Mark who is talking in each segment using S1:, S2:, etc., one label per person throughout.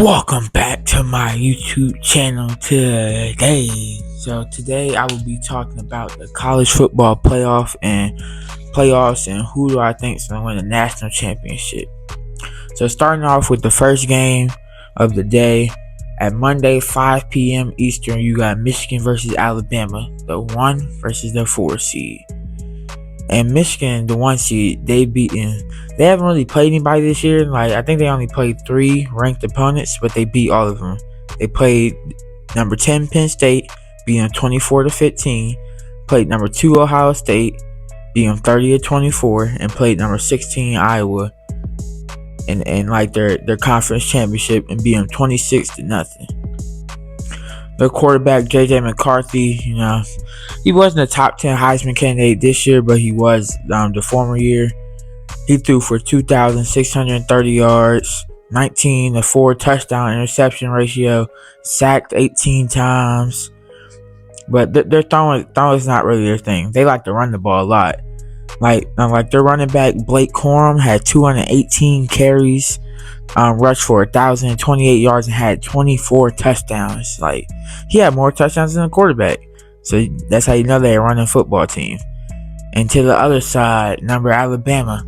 S1: Welcome back to my YouTube channel today. So today I will be talking about the college football playoffs and who do I think is going to win the national championship. So starting off with the first game of the day at Monday 5 p.m. Eastern, you got Michigan versus Alabama, the 1 versus the 4 seed. And Michigan, the 1 seed, they haven't really played anybody this year. I think they only played 3 ranked opponents, but they beat all of them. They played number 10 Penn State, beat them 24-15. Played number 2 Ohio State, beat them 30-24, and played number 16 Iowa in their conference championship and beat them 26-0. Their quarterback, J.J. McCarthy, he wasn't a top 10 Heisman candidate this year, but he was the former year. He threw for 2,630 yards, 19-4 touchdown interception ratio, sacked 18 times. But their throwing is not really their thing. They like to run the ball a lot. Like their running back, Blake Corum, had 218 carries, rushed for 1,028 yards, and had 24 touchdowns. He had more touchdowns than a quarterback. So that's how you know they're a running football team. And to the other side, number Alabama,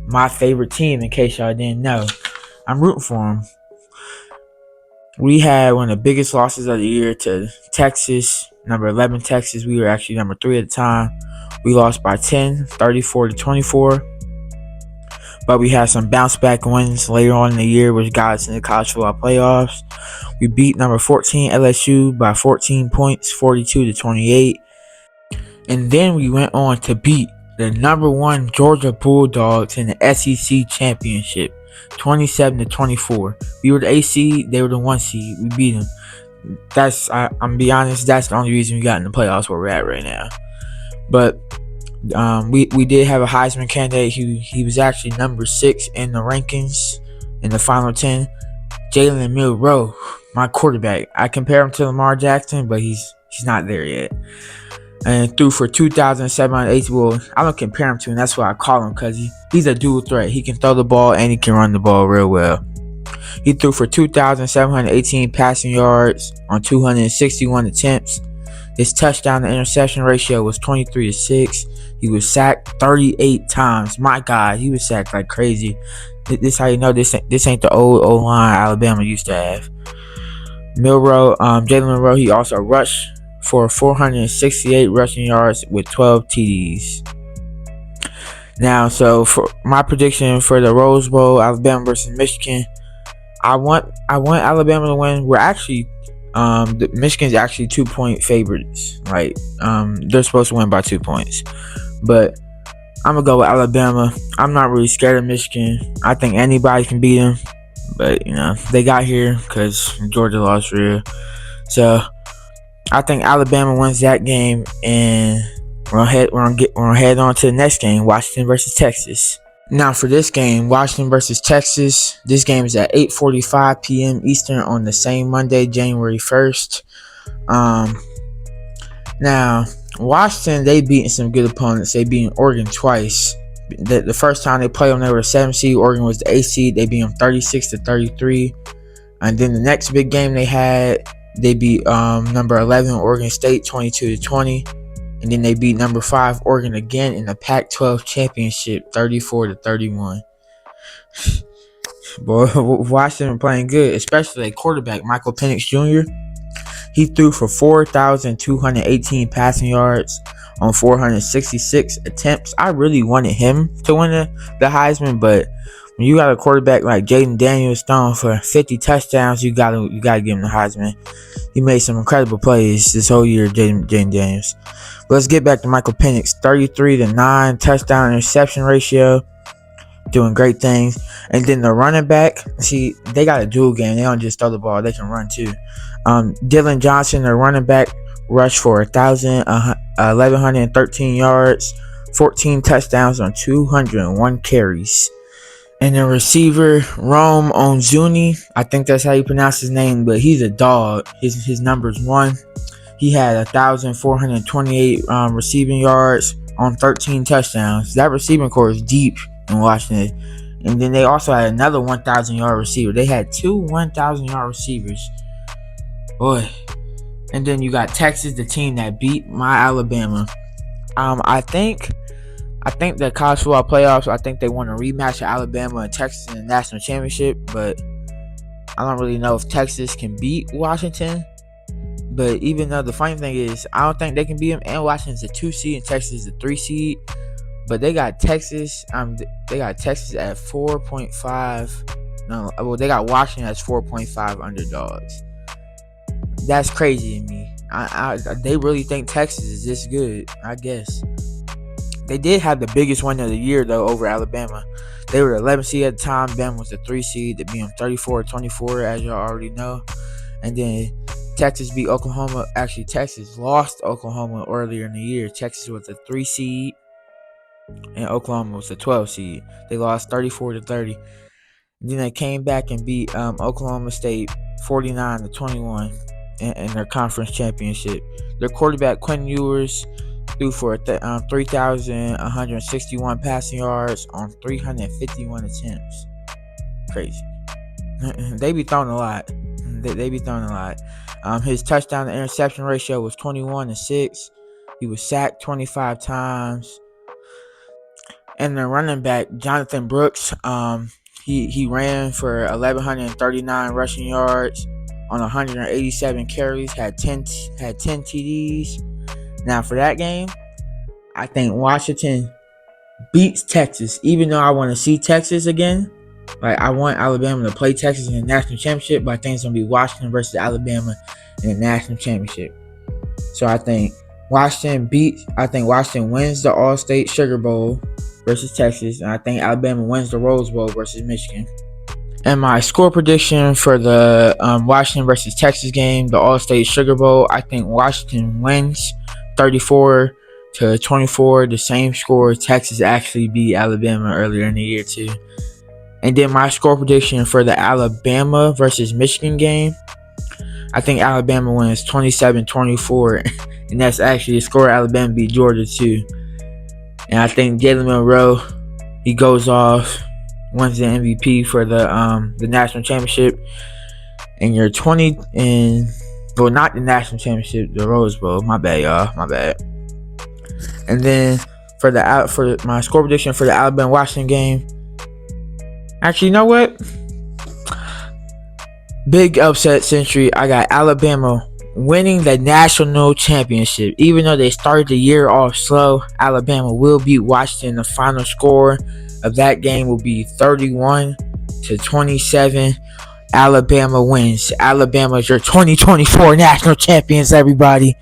S1: my favorite team, in case y'all didn't know. I'm rooting for them. We had one of the biggest losses of the year to Texas, number 11 Texas. We were actually number 3 at the time. We lost by 10, 34-24. But we had some bounce back wins later on in the year, which got us in the college football playoffs. We beat number 14 LSU by 14 points, 42-28. And then we went on to beat the number 1 Georgia Bulldogs in the SEC championship, 27-24. We were the A seed, they were the 1 seed. We beat them. I'm gonna be honest, that's the only reason we got in the playoffs where we're at right now. But we did have a Heisman candidate. He was actually number 6 in the rankings in the final 10. Jalen Milroe, my quarterback. I compare him to Lamar Jackson, but he's not there yet. And threw for 2,780. Well, I don't compare him to him. That's why I call him, because he's a dual threat. He can throw the ball and he can run the ball real well. He threw for 2,718 passing yards on 261 attempts. His touchdown to interception ratio was 23-6. He was sacked 38 times. My God, he was sacked like crazy. This how you know this ain't the old O-line Alabama used to have. Jalen Milroe, he also rushed for 468 rushing yards with 12 TDs. Now, so for my prediction for the Rose Bowl, Alabama versus Michigan, I want Alabama to win. We're actually the Michigan's actually 2-point favorites. They're supposed to win by 2 points. But I'm gonna go with Alabama. I'm not really scared of Michigan. I think anybody can beat them. But they got here because Georgia lost real. So I think Alabama wins that game, and we're gonna head on to the next game, Washington versus Texas. Now for this game, Washington versus Texas, this game is at 8:45 p.m. Eastern on the same Monday, January 1st. Now, Washington, they beaten some good opponents. They beat Oregon twice. The first time they played them, they were a 7 seed. Oregon was the 8 seed. They beat them 36-33. And then the next big game they had, they beat number 11 Oregon State 22-20. And then they beat number 5 Oregon again in the Pac-12 championship 34-31. Boy, Washington playing good, especially their quarterback Michael Penix Jr. He threw for 4,218 passing yards on 466 attempts. I really wanted him to win the Heisman, but when you got a quarterback like Jaden Daniels throwing for 50 touchdowns, you gotta give him the Heisman. He made some incredible plays this whole year, Jaden Daniels. But let's get back to Michael Penix. 33-9 touchdown interception ratio, doing great things. And then the running back, see, they got a dual game. They don't just throw the ball; they can run too. Dylan Johnson, the running back, rushed for 1,113 yards, 14 touchdowns on 201 carries. And the receiver, Rome Onzuni, I think that's how you pronounce his name, but he's a dog. His number's 1. He had 1,428 receiving yards on 13 touchdowns. That receiving core is deep in Washington. And then they also had another 1,000-yard receiver. They had two 1,000-yard receivers. Boy. And then you got Texas, the team that beat my Alabama. I think the college football playoffs, I think they want a rematch of Alabama and Texas in the national championship, but I don't really know if Texas can beat Washington. But even though the funny thing is, I don't think they can beat them, and Washington's a 2 seed and Texas is a 3 seed. But they got Texas. They got Texas at 4.5. No, well, they got Washington as 4.5 underdogs. That's crazy to me. They really think Texas is this good, I guess. They did have the biggest win of the year, though, over Alabama. They were the 11th seed at the time. Bama was the 3 seed. They beat them 34-24, as y'all already know. And then Texas beat Oklahoma. Actually, Texas lost to Oklahoma earlier in the year. Texas was the 3 seed, and Oklahoma was the 12 seed. They lost 34-30. Then they came back and beat Oklahoma State 49-21 in their conference championship. Their quarterback Quentin Ewers threw for 3,161 passing yards on 351 attempts. Crazy. They be throwing a lot. They be throwing a lot. His touchdown to interception ratio was 21-6. He was sacked 25 times. And the running back Jonathan Brooks, he ran for 1,139 rushing yards on 187 carries. Had 10 TDs. Now for that game, I think Washington beats Texas. Even though I want to see Texas again, like I want Alabama to play Texas in the national championship, but I think it's gonna be Washington versus Alabama in the national championship. So I think Washington wins the All-State Sugar Bowl versus Texas, and I think Alabama wins the Rose Bowl versus Michigan. And my score prediction for the Washington versus Texas game, the All-State Sugar Bowl, I think Washington wins 34-24, the same score Texas actually beat Alabama earlier in the year too. And then my score prediction for the Alabama versus Michigan game, I think Alabama wins 27-24, and that's actually the score Alabama beat Georgia too. And I think Jalen Monroe, he goes off, wins the MVP for the national championship. And you're 20 and well, not the national championship, the Rose Bowl. My bad, y'all. My bad. And then for my score prediction for the Alabama Washington game, actually, you know what? Big upset century. I got Alabama winning the national championship. Even though they started the year off slow, Alabama will beat Washington. The final score of that game will be 31-27. Alabama wins. Alabama is your 2024 national champions, everybody.